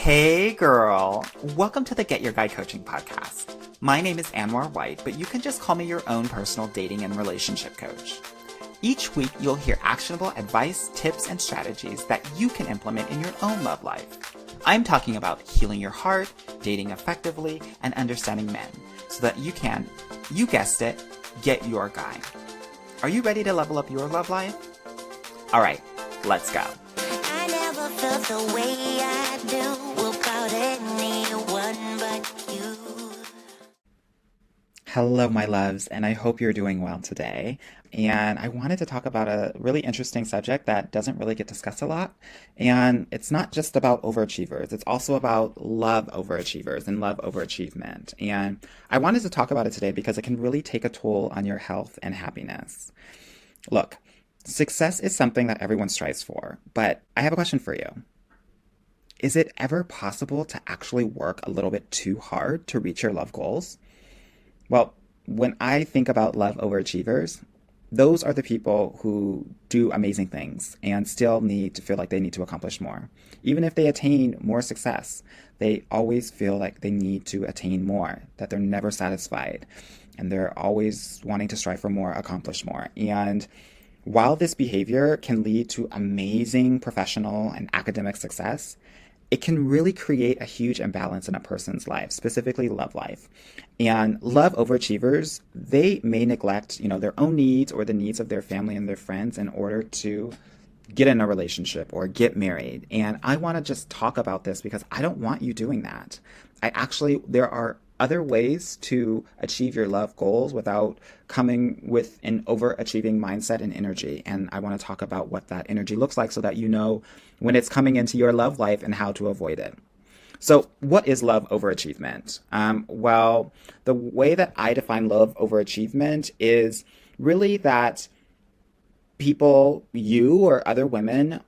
Hey girl, welcome to the Get Your Guy Coaching podcast. My name is Anwar White, but you can just call me your own personal dating and relationship coach. Each week, you'll hear actionable advice, tips, and strategies that you can implement in your own love life. I'm talking about healing your heart, dating effectively, and understanding men so that you can, you guessed it, get your guy. Are you ready to level up your love life? All right, let's go. I never felt the way I do about anyone but you. Hello, my loves, and I hope you're doing well today. And I wanted to talk about a really interesting subject that doesn't really get discussed a lot. And it's not just about overachievers, it's also about love overachievers and love overachievement. And I wanted to talk about it today because it can really take a toll on your health and happiness. Look, success is something that everyone strives for, but I have a question for you. Is it ever possible to actually work a little bit too hard to reach your love goals? Well, when I think about love overachievers, those are the people who do amazing things and still need to feel like they need to accomplish more. Even if they attain more success, they always feel like they need to attain more, that they're never satisfied, and they're always wanting to strive for more, accomplish more. And while this behavior can lead to amazing professional and academic success, it can really create a huge imbalance in a person's life, specifically love life. And love overachievers, they may neglect, their own needs or the needs of their family and their friends in order to get in a relationship or get married. And I want to just talk about this because I don't want you doing that. There are other ways to achieve your love goals without coming with an overachieving mindset and energy. And I want to talk about what that energy looks like so that you know when it's coming into your love life and how to avoid it. So what is love overachievement? Well, the way that I define love overachievement is really that people, you or other women,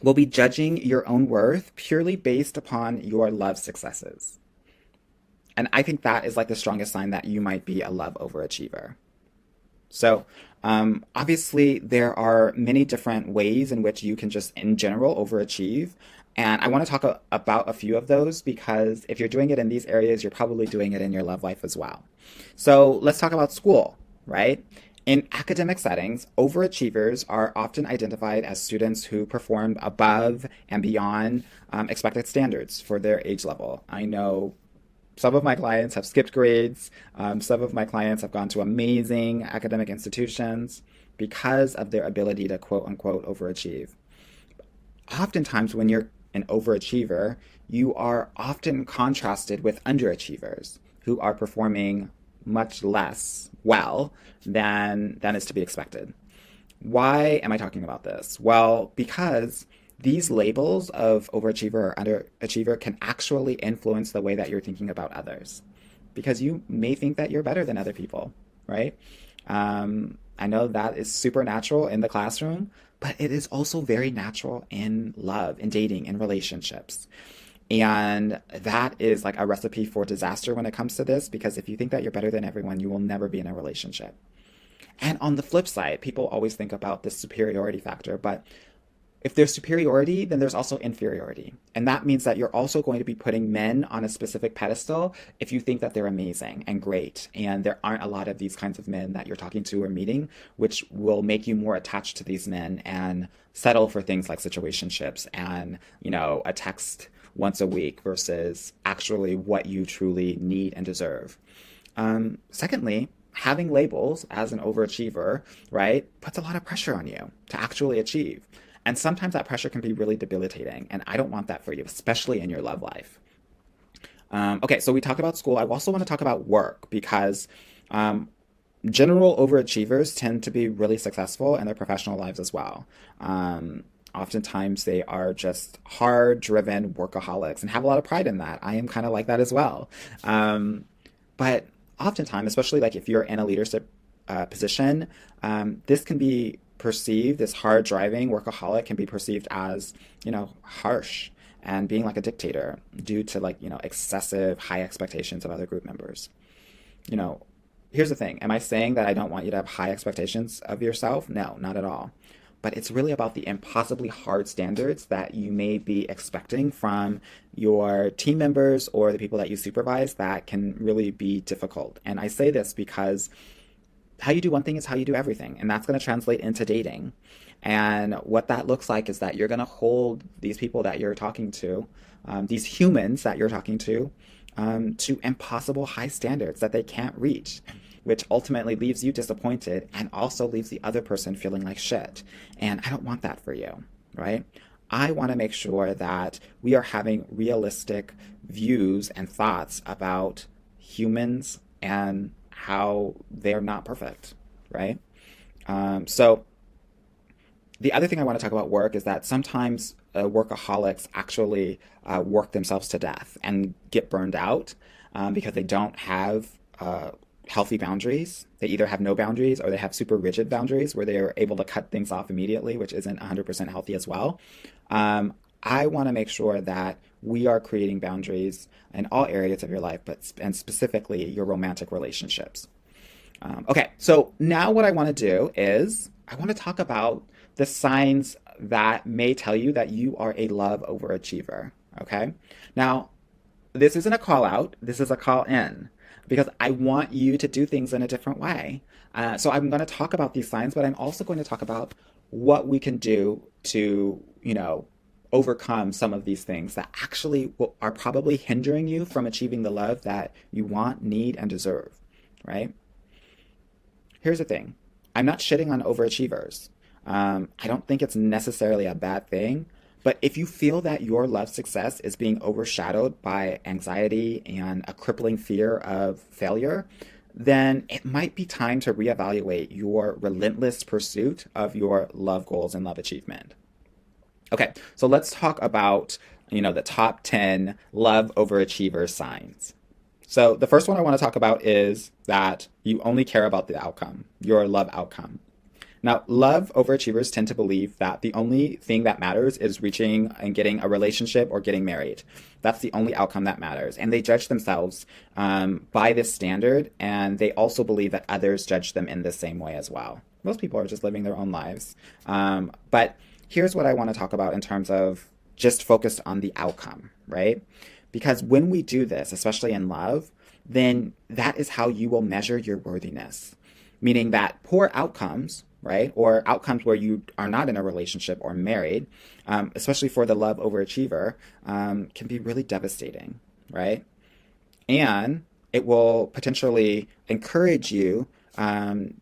will be judging your own worth purely based upon your love successes. And I think that is like the strongest sign that you might be a love overachiever. So obviously, there are many different ways in which you can just, in general, overachieve. And I want to talk about a few of those because if you're doing it in these areas, you're probably doing it in your love life as well. So let's talk about school, right? In academic settings, overachievers are often identified as students who performed above and beyond expected standards for their age level. I know some of my clients have skipped grades. Some of my clients have gone to amazing academic institutions because of their ability to quote unquote overachieve. Oftentimes, when you're an overachiever, you are often contrasted with underachievers who are performing much less well than is to be expected. Why am I talking about this? Well, because these labels of overachiever or underachiever can actually influence the way that you're thinking about others because you may think that you're better than other people, right? I know that is super natural in the classroom, but it is also very natural in love, in dating, in relationships. And that is like a recipe for disaster when it comes to this because if you think that you're better than everyone, you will never be in a relationship. And on the flip side, people always think about this superiority factor, but if there's superiority, then there's also inferiority. And that means that you're also going to be putting men on a specific pedestal if you think that they're amazing and great. And there aren't a lot of these kinds of men that you're talking to or meeting, which will make you more attached to these men and settle for things like situationships and, a text once a week versus actually what you truly need and deserve. Secondly, having labels as an overachiever, right, puts a lot of pressure on you to actually achieve. And sometimes that pressure can be really debilitating. And I don't want that for you, especially in your love life. Okay, so we talked about school. I also want to talk about work because general overachievers tend to be really successful in their professional lives as well. Oftentimes they are just hard-driven workaholics and have a lot of pride in that. I am kind of like that as well. But oftentimes, especially like if you're in a leadership position, this can be perceived, this hard driving workaholic can be perceived as, harsh and being like a dictator due to excessive high expectations of other group members. Here's the thing. Am I saying that I don't want you to have high expectations of yourself? No, not at all. but it's really about the impossibly hard standards that you may be expecting from your team members or the people that you supervise that can really be difficult. And I say this because how you do one thing is how you do everything, and that's going to translate into dating. And what that looks like is that you're going to hold these people that you're talking to, these humans that you're talking to impossible high standards that they can't reach, which ultimately leaves you disappointed and also leaves the other person feeling like shit. And I don't want that for you, right? I want to make sure that we are having realistic views and thoughts about humans and how they're not perfect, right? So the other thing I want to talk about work is that sometimes workaholics actually work themselves to death and get burned out because they don't have healthy boundaries. They either have no boundaries or they have super rigid boundaries where they are able to cut things off immediately, which isn't 100% healthy as well. I want to make sure that we are creating boundaries in all areas of your life, and specifically your romantic relationships. Okay, so now what I want to do is I want to talk about the signs that may tell you that you are a love overachiever. Okay, now this isn't a call out, this is a call in because I want you to do things in a different way. So I'm going to talk about these signs, but I'm also going to talk about what we can do to, overcome some of these things that actually are probably hindering you from achieving the love that you want, need, and deserve, right? Here's the thing. I'm not shitting on overachievers. I don't think it's necessarily a bad thing, but if you feel that your love success is being overshadowed by anxiety and a crippling fear of failure, then it might be time to reevaluate your relentless pursuit of your love goals and love achievement. Okay, so let's talk about, the top 10 love overachiever signs. So the first one I want to talk about is that you only care about the outcome, your love outcome. Now, love overachievers tend to believe that the only thing that matters is reaching and getting a relationship or getting married. That's the only outcome that matters. And they judge themselves by this standard, and they also believe that others judge them in the same way as well. Most people are just living their own lives. But here's what I want to talk about in terms of just focused on the outcome, right? Because when we do this, especially in love, then that is how you will measure your worthiness. Meaning that poor outcomes, right, or outcomes where you are not in a relationship or married, especially for the love overachiever, can be really devastating, right? And it will potentially encourage you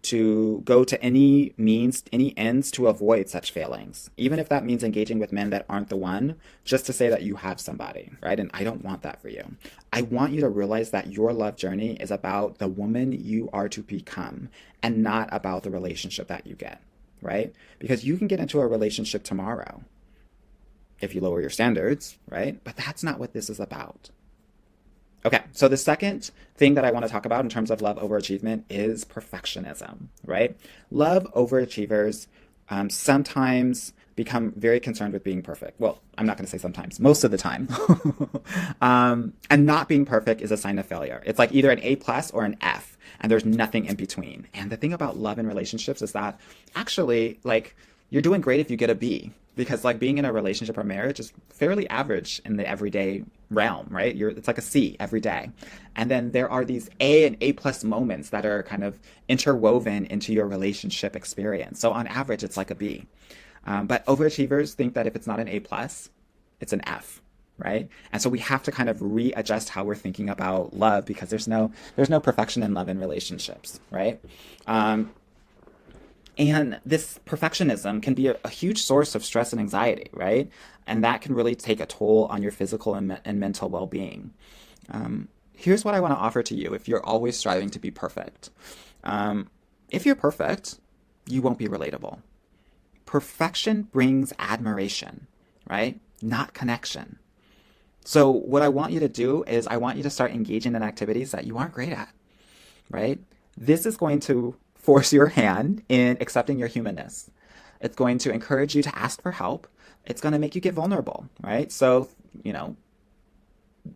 to go to any means, any ends to avoid such failings, even if that means engaging with men that aren't the one, just to say that you have somebody, right? And I don't want that for you. I want you to realize that your love journey is about the woman you are to become and not about the relationship that you get, right? Because you can get into a relationship tomorrow if you lower your standards, right? But that's not what this is about. Okay, so the second thing that I want to talk about in terms of love overachievement is perfectionism, right? Love overachievers sometimes become very concerned with being perfect. Well, I'm not going to say sometimes, most of the time. And not being perfect is a sign of failure. It's like either an A plus or an F, and there's nothing in between. And the thing about love and relationships is that actually, you're doing great if you get a B, because being in a relationship or marriage is fairly average in the everyday realm, right? It's like a C every day. And then there are these A and A plus moments that are kind of interwoven into your relationship experience. So on average, it's like a B. But overachievers think that if it's not an A plus, it's an F, right? And so we have to kind of readjust how we're thinking about love, because there's no perfection in love and relationships, right? And this perfectionism can be a huge source of stress and anxiety, right? And that can really take a toll on your physical and mental well-being. Here's what I want to offer to you if you're always striving to be perfect. If you're perfect, you won't be relatable. Perfection brings admiration, right? Not connection. So what I want you to do is I want you to start engaging in activities that you aren't great at, right? This is going to force your hand in accepting your humanness. It's going to encourage you to ask for help. It's going to make you get vulnerable, right? So,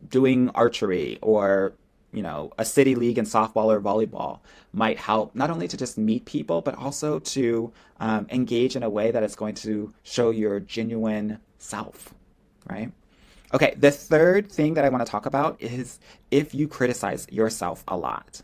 doing archery or a city league in softball or volleyball might help not only to just meet people, but also to engage in a way that is going to show your genuine self, right? Okay, the third thing that I want to talk about is if you criticize yourself a lot.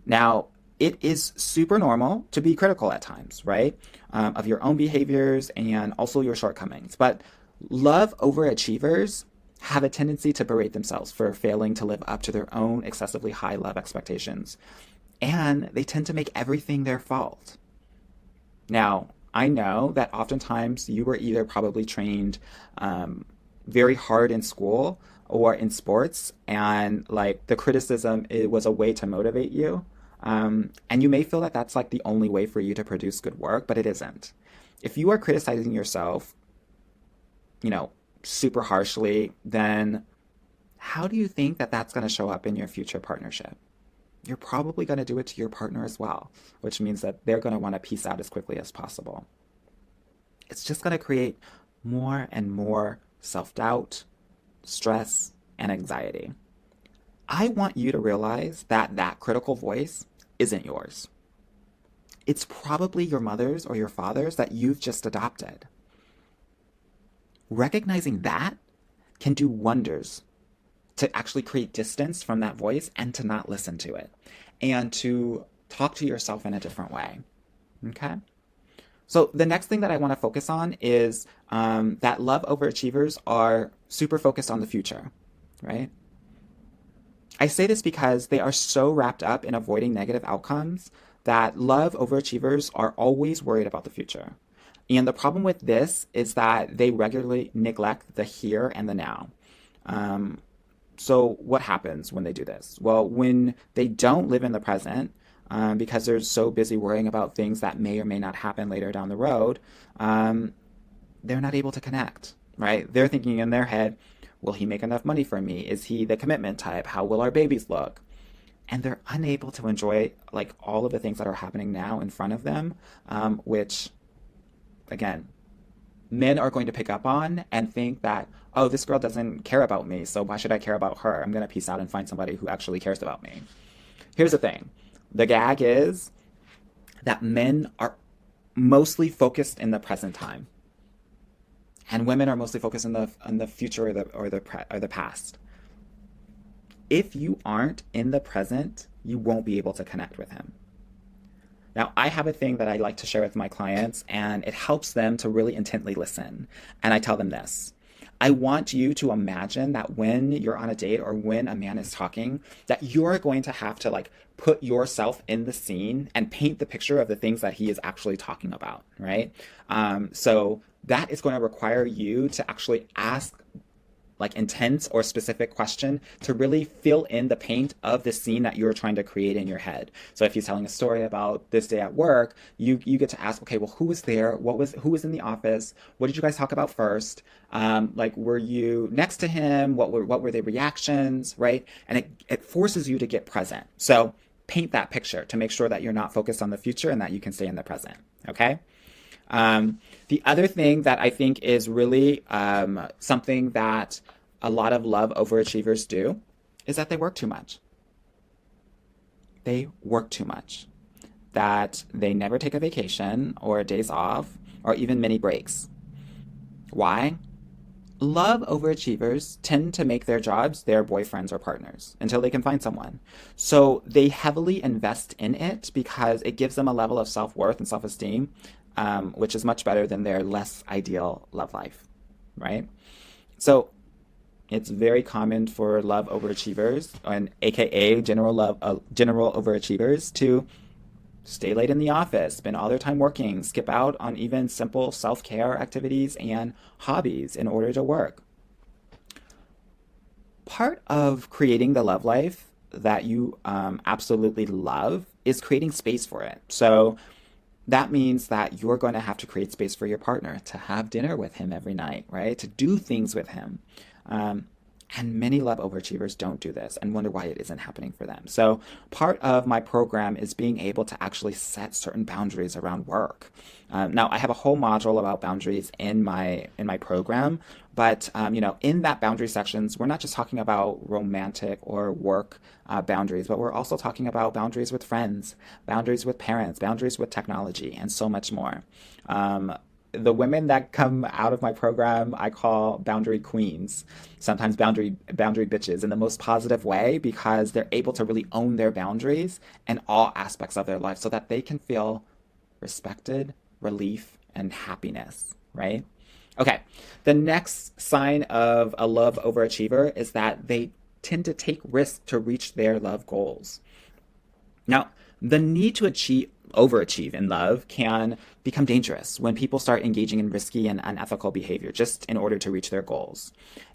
Now, it is super normal to be critical at times, right? Of your own behaviors and also your shortcomings. But love overachievers have a tendency to berate themselves for failing to live up to their own excessively high love expectations. And they tend to make everything their fault. Now, I know that oftentimes you were either probably trained very hard in school or in sports, and like the criticism, it was a way to motivate you. And you may feel that that's like the only way for you to produce good work, but it isn't. If you are criticizing yourself, you know, super harshly, then how do you think that that's going to show up in your future partnership? You're probably going to do it to your partner as well, which means that they're going to want to peace out as quickly as possible. It's just going to create more and more self doubt, stress, and anxiety. I want you to realize that that critical voice isn't yours. It's probably your mother's or your father's that you've just adopted. Recognizing that can do wonders to actually create distance from that voice and to not listen to it and to talk to yourself in a different way. Okay? So the next thing that I want to focus on is that love overachievers are super focused on the future, right? I say this because they are so wrapped up in avoiding negative outcomes that love overachievers are always worried about the future. And the problem with this is that they regularly neglect the here and the now. So what happens when they do this? Well, when they don't live in the present, because they're so busy worrying about things that may or may not happen later down the road, they're not able to connect, right? They're thinking in their head, will he make enough money for me? Is he the commitment type? How will our babies look? And they're unable to enjoy like all of the things that are happening now in front of them, which, again, men are going to pick up on and think that, oh, this girl doesn't care about me, so why should I care about her? I'm going to peace out and find somebody who actually cares about me. Here's the thing. The gag is that men are mostly focused in the present time, and women are mostly focused in the future or the past. If you aren't in the present, you won't be able to connect with him. Now, I have a thing that I like to share with my clients, and it helps them to really intently listen. And I tell them this. I want you to imagine that when you're on a date or when a man is talking, that you're going to have to like put yourself in the scene and paint the picture of the things that he is actually talking about, right? So that is going to require you to actually ask like intense or specific question to really fill in the paint of the scene that you're trying to create in your head. So if he's telling a story about this day at work, you get to ask, okay, well, who was there? Who was in the office? What did you guys talk about first? Like, were you next to him? What were their reactions, right? And it forces you to get present. So paint that picture to make sure that you're not focused on the future and that you can stay in the present. Okay. The other thing that I think is really something that a lot of love overachievers do is that they work too much. They work too much. That they never take a vacation or days off or even mini breaks. Why? Love overachievers tend to make their jobs their boyfriends or partners until they can find someone. So they heavily invest in it because it gives them a level of self-worth and self-esteem, which is much better than their less ideal love life, right? So it's very common for love overachievers, and AKA general overachievers, to stay late in the office, spend all their time working, skip out on even simple self-care activities and hobbies in order to work. Part of creating the love life that you absolutely love is creating space for it. So that means that you're going to have to create space for your partner to have dinner with him every night, right? To do things with him. And many love overachievers don't do this and wonder why it isn't happening for them. So, part of my program is being able to actually set certain boundaries around work. Now, I have a whole module about boundaries in my program, but in that boundary sections, we're not just talking about romantic or work boundaries, but we're also talking about boundaries with friends, boundaries with parents, boundaries with technology, and so much more. The women that come out of my program I call boundary queens, sometimes boundary bitches in the most positive way because they're able to really own their boundaries in all aspects of their life so that they can feel respected, relief, and happiness, right? Okay, the next sign of a love overachiever is that they tend to take risks to reach their love goals. Now, the need to overachieve in love can become dangerous when people start engaging in risky and unethical behavior just in order to reach their goals.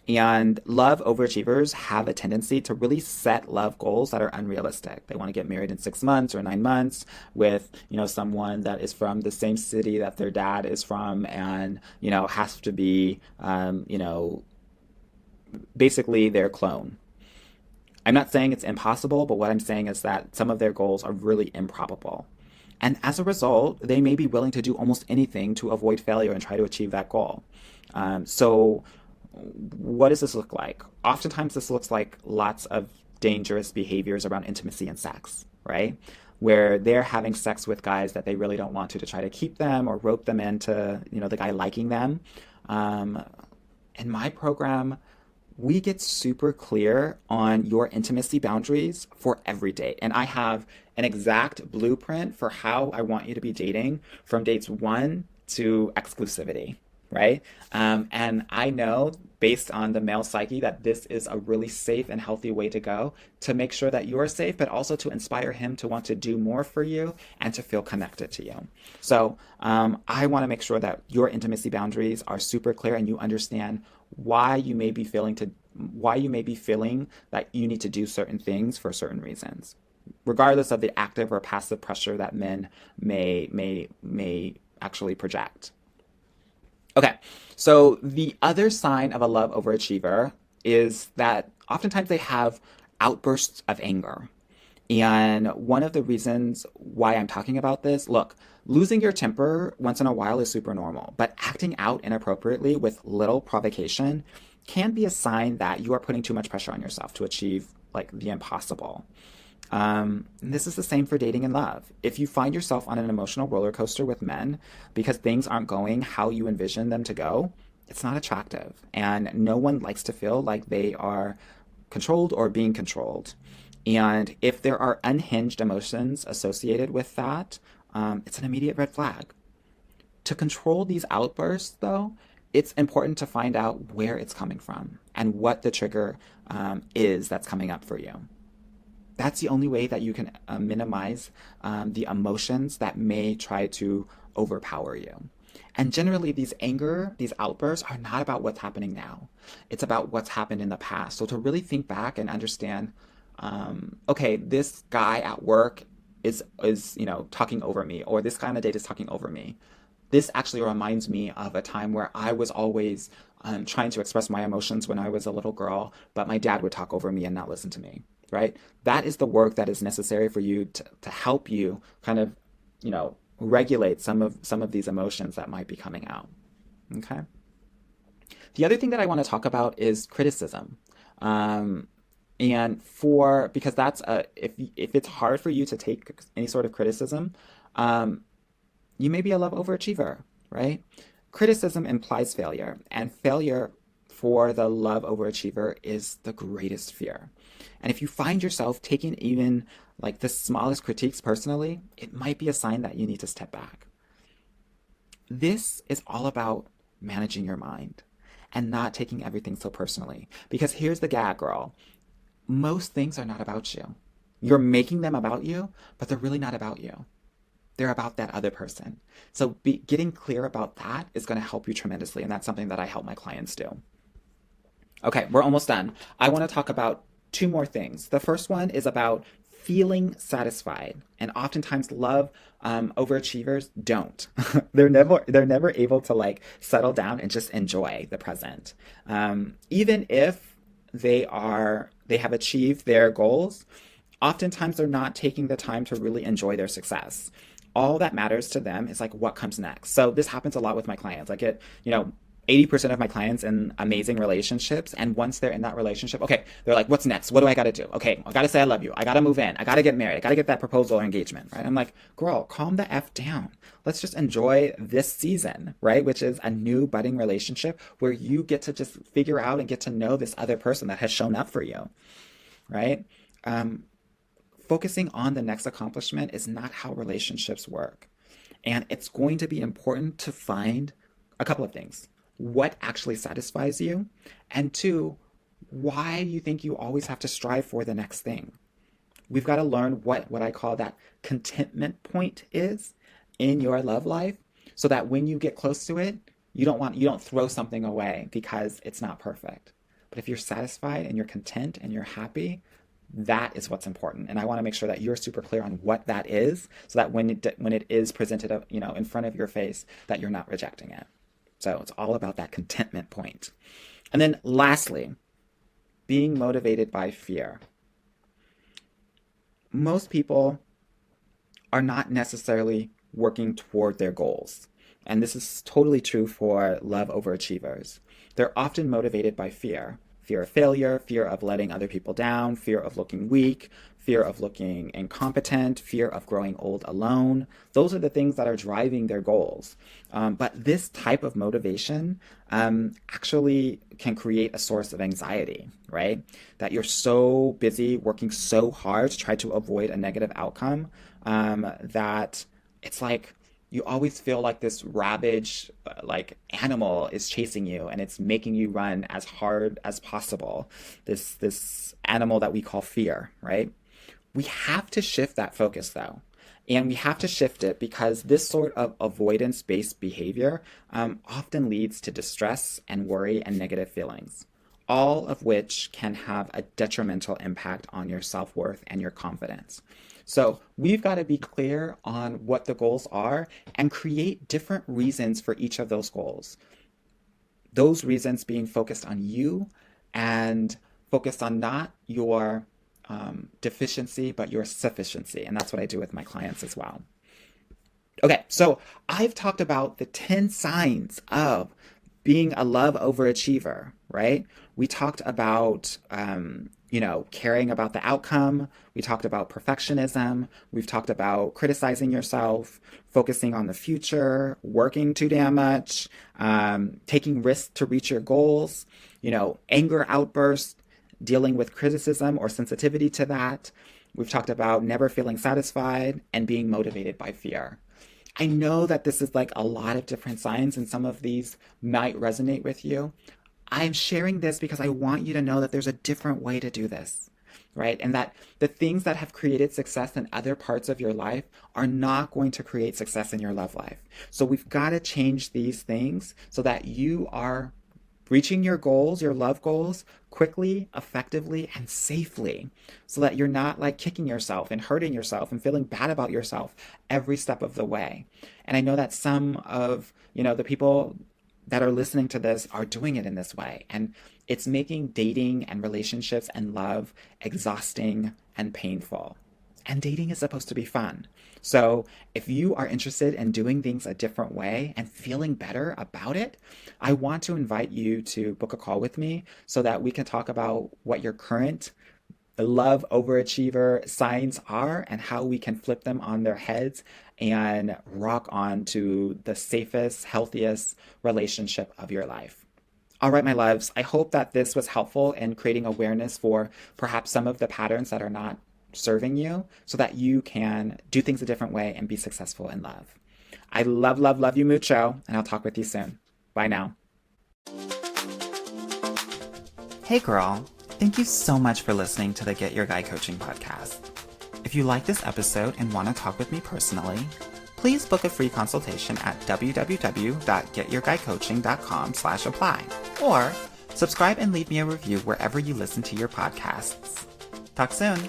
And love overachievers have a tendency to really set love goals that are unrealistic. They want to get married in 6 months or 9 months with, someone that is from the same city that their dad is from and, has to be, basically their clone. I'm not saying it's impossible, but what I'm saying is that some of their goals are really improbable. And as a result, they may be willing to do almost anything to avoid failure and try to achieve that goal. So, what does this look like? Oftentimes, this looks like lots of dangerous behaviors around intimacy and sex, right? Where they're having sex with guys that they really don't want to try to keep them or rope them into, the guy liking them. Um, in my program, we get super clear on your intimacy boundaries for every date. And I have an exact blueprint for how I want you to be dating from dates one to exclusivity, right? And I know based on the male psyche that this is a really safe and healthy way to go to make sure that you're safe, but also to inspire him to want to do more for you and to feel connected to you. So I want to make sure that your intimacy boundaries are super clear and you understand why you may be feeling that you need to do certain things for certain reasons, regardless of the active or passive pressure that men may actually project. Okay, so the other sign of a love overachiever is that oftentimes they have outbursts of anger. And one of the reasons why I'm talking about this, look, losing your temper once in a while is super normal, but acting out inappropriately with little provocation can be a sign that you are putting too much pressure on yourself to achieve like the impossible. And this is the same for dating and love. If you find yourself on an emotional roller coaster with men because things aren't going how you envision them to go, it's not attractive. And no one likes to feel like they are controlled or being controlled. And if there are unhinged emotions associated with that, it's an immediate red flag. To control these outbursts, though, it's important to find out where it's coming from and what the trigger is that's coming up for you. That's the only way that you can minimize the emotions that may try to overpower you. And generally, these outbursts are not about what's happening now. It's about what's happened in the past. So to really think back and understand, okay, this guy at work is talking over me, or this guy on a date is talking over me. This actually reminds me of a time where I was always trying to express my emotions when I was a little girl, but my dad would talk over me and not listen to me, right? That is the work that is necessary for you to help you kind of, regulate some of these emotions that might be coming out. Okay. The other thing that I want to talk about is criticism. Because that's if it's hard for you to take any sort of criticism, you may be a love overachiever, right? Criticism implies failure, and failure for the love overachiever is the greatest fear. And if you find yourself taking even like the smallest critiques personally, it might be a sign that you need to step back. This is all about managing your mind and not taking everything so personally. Because here's the gag, girl. Most things are not about you. You're making them about you, but they're really not about you. They're about that other person. So getting clear about that is going to help you tremendously. And that's something that I help my clients do. Okay, we're almost done. I want to talk about two more things. The first one is about feeling satisfied. And oftentimes love overachievers don't. they're never able to like settle down and just enjoy the present. Even if they have achieved their goals, oftentimes they're not taking the time to really enjoy their success. All that matters to them is like what comes next. So this happens a lot with my clients. I get, 80% of my clients in amazing relationships. And once they're in that relationship, okay, they're like, what's next? What do I got to do? Okay, I got to say I love you. I got to move in. I got to get married. I got to get that proposal or engagement, right? I'm like, girl, calm the F down. Let's just enjoy this season, right? Which is a new budding relationship where you get to just figure out and get to know this other person that has shown up for you, right? Focusing on the next accomplishment is not how relationships work. And it's going to be important to find a couple of things. What actually satisfies you? And two, why you think you always have to strive for the next thing. We've got to learn what I call that contentment point is in your love life so that when you get close to it, you don't throw something away because it's not perfect. But if you're satisfied and you're content and you're happy, that is what's important. And I want to make sure that you're super clear on what that is so that when it is presented, in front of your face, that you're not rejecting it. So it's all about that contentment point. And then lastly, being motivated by fear. Most people are not necessarily working toward their goals. And this is totally true for love overachievers. They're often motivated by fear. Fear of failure, fear of letting other people down, fear of looking weak, fear of looking incompetent, fear of growing old alone. Those are the things that are driving their goals. But this type of motivation actually can create a source of anxiety, right? That you're so busy working so hard to try to avoid a negative outcome that it's like you always feel like this ravage like animal is chasing you and it's making you run as hard as possible. This animal that we call fear, right? We have to shift that focus though. And we have to shift it because this sort of avoidance-based behavior often leads to distress and worry and negative feelings, all of which can have a detrimental impact on your self-worth and your confidence. So we've got to be clear on what the goals are and create different reasons for each of those goals. Those reasons being focused on you and focused on not your deficiency, but your sufficiency. And that's what I do with my clients as well. Okay, so I've talked about the 10 signs of being a love overachiever, right? We talked about, caring about the outcome. We talked about perfectionism. We've talked about criticizing yourself, focusing on the future, working too damn much, taking risks to reach your goals, anger outbursts, dealing with criticism or sensitivity to that. We've talked about never feeling satisfied and being motivated by fear. I know that this is like a lot of different signs and some of these might resonate with you. I'm sharing this because I want you to know that there's a different way to do this, right? And that the things that have created success in other parts of your life are not going to create success in your love life. So we've got to change these things so that you are reaching your goals, your love goals, quickly, effectively, and safely, so that you're not like kicking yourself and hurting yourself and feeling bad about yourself every step of the way. And I know that some of, the people that are listening to this are doing it in this way. And it's making dating and relationships and love exhausting and painful. And dating is supposed to be fun. So if you are interested in doing things a different way and feeling better about it, I want to invite you to book a call with me so that we can talk about what your current love overachiever signs are and how we can flip them on their heads and rock on to the safest, healthiest relationship of your life. All right, my loves, I hope that this was helpful in creating awareness for perhaps some of the patterns that are not serving you so that you can do things a different way and be successful in love. I love, love, love you mucho, and I'll talk with you soon. Bye now. Hey girl, thank you so much for listening to the Get Your Guy Coaching podcast. If you like this episode and want to talk with me personally, please book a free consultation at www.getyourguycoaching.com/apply or subscribe and leave me a review wherever you listen to your podcasts. Talk soon.